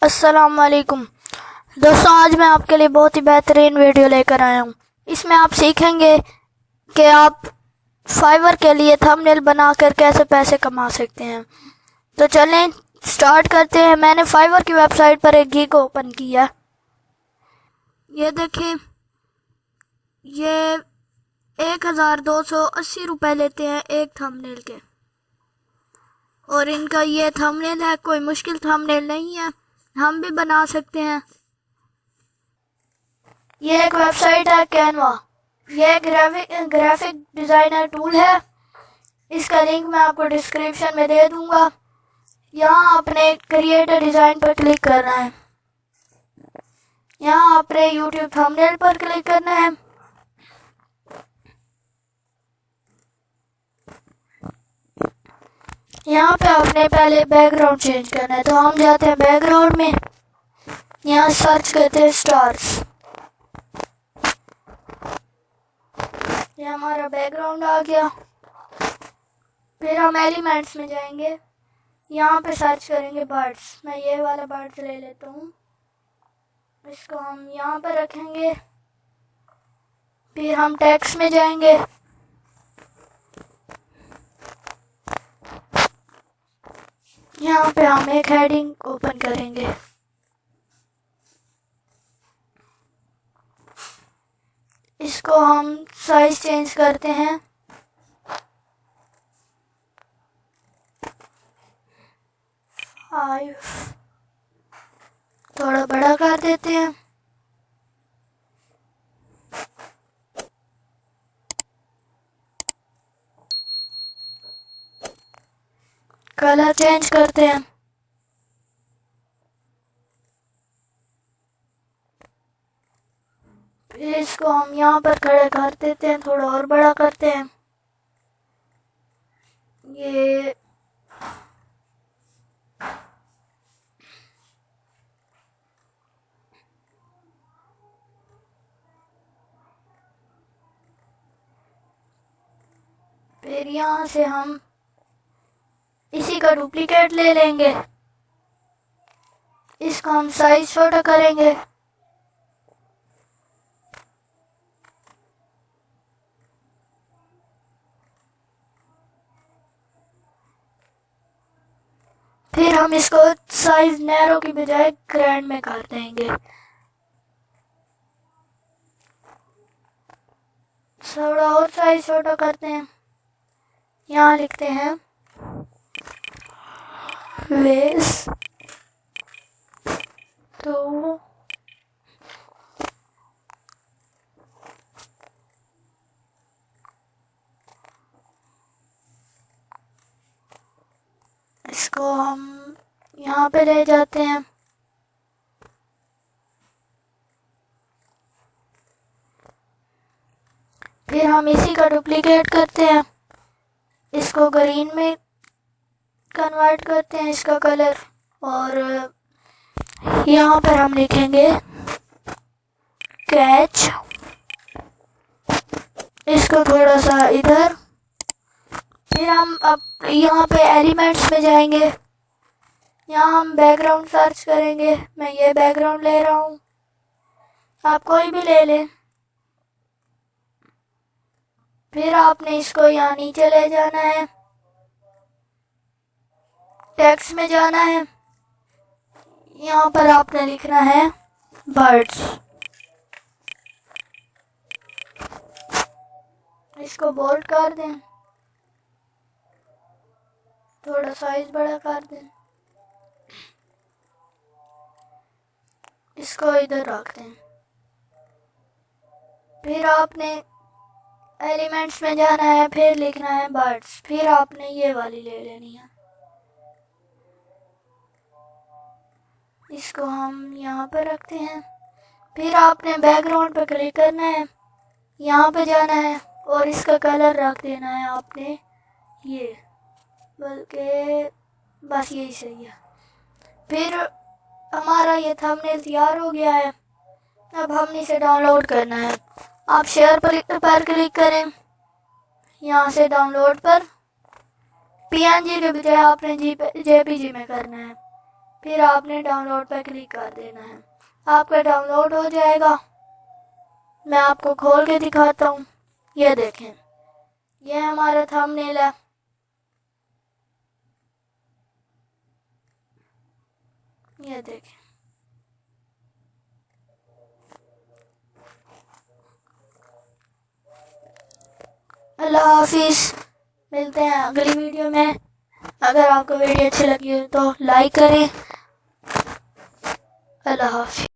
अस्सलाम वालेकुम दोस्तों, आज मैं आपके लिए बहुत ही बेहतरीन वीडियो लेकर आया हूँ। इसमें आप सीखेंगे कि आप फाइवर के लिए थंबनेल बनाकर कैसे पैसे कमा सकते हैं। तो चलें स्टार्ट करते हैं। मैंने फाइवर की वेबसाइट पर एक गिग ओपन किया। ये देखें, ये 1280 रुपये लेते हैं एक थंबनेल के, और इनका ये थंबनेल है, कोई मुश्किल थंबनेल नहीं है, हम भी बना सकते हैं। ये एक वेबसाइट है कैनवा। ये ग्राफिक डिज़ाइनर टूल है। इसका लिंक मैं आपको डिस्क्रिप्शन में दे दूंगा। यहाँ आपने क्रिएट अ डिज़ाइन पर क्लिक करना है। यहाँ आपने यूट्यूब थंबनेल पर क्लिक करना है। यहाँ पे आपने पहले बैकग्राउंड चेंज करना है, तो हम जाते हैं बैकग्राउंड में। यहाँ सर्च करते हैं स्टार्स। ये हमारा बैकग्राउंड आ गया। फिर हम एलिमेंट्स में जाएंगे। यहाँ पे सर्च करेंगे बर्ड्स। मैं ये वाला बर्ड्स ले लेता हूँ, इसको हम यहाँ पर रखेंगे। फिर हम टेक्स्ट में जाएंगे। यहाँ पे हम एक हेडिंग ओपन करेंगे। इसको हम साइज चेंज करते हैं। थोड़ा बड़ा कर देते हैं। कलर चेंज करते हैं। फिर इसको हम यहाँ पर खड़े कर देते हैं, थोड़ा और बड़ा करते हैं। ये फिर यहाँ से हम इसी का डुप्लीकेट ले लेंगे। इसका हम साइज छोटा करेंगे। फिर हम इसको साइज नैरो की बजाय ग्रैंड में कर देंगे। थोड़ा और साइज छोटा करते हैं। यहाँ लिखते हैं वेस तो इसको हम यहाँ पे ले जाते हैं। फिर हम इसी का डुप्लीकेट करते हैं। इसको ग्रीन में कन्वर्ट करते हैं, इसका कलर, और यहाँ पर हम लिखेंगे कैच। इसको थोड़ा सा इधर। फिर हम अब यहाँ पे एलिमेंट्स में जाएंगे। यहाँ हम बैकग्राउंड सर्च करेंगे। मैं ये बैकग्राउंड ले रहा हूँ, आप कोई भी ले लें। फिर आपने इसको यहाँ नीचे ले जाना है, टेक्स्ट में जाना है। यहाँ पर आपने लिखना है बर्ड्स। इसको बोल्ड कर दें, थोड़ा साइज बड़ा कर दें। इसको इधर रख दें। फिर आपने एलिमेंट्स में जाना है, फिर लिखना है बर्ड्स। फिर आपने ये वाली ले लेनी है। इसको हम यहाँ पर रखते हैं। फिर आपने बैकग्राउंड पर क्लिक करना है, यहाँ पे जाना है, और इसका कलर रख देना है आपने ये, बल्कि बस यही सही है। फिर हमारा ये थंबनेल तैयार हो गया है। अब हमने इसे डाउनलोड करना है। आप शेयर पर क्लिक करें, यहाँ से डाउनलोड पर। पीएनजी के बजाय आपने जेपीजी में करना है। फिर आपने डाउनलोड पर क्लिक कर देना है, आपका डाउनलोड हो जाएगा। मैं आपको खोल के दिखाता हूँ। ये देखें, ये हमारा थंबनेल है। ये देखें। अल्लाह हाफिज़, मिलते हैं अगली वीडियो में। अगर आपको वीडियो अच्छी लगी हो तो लाइक करें। अल्लाह हाफिज़।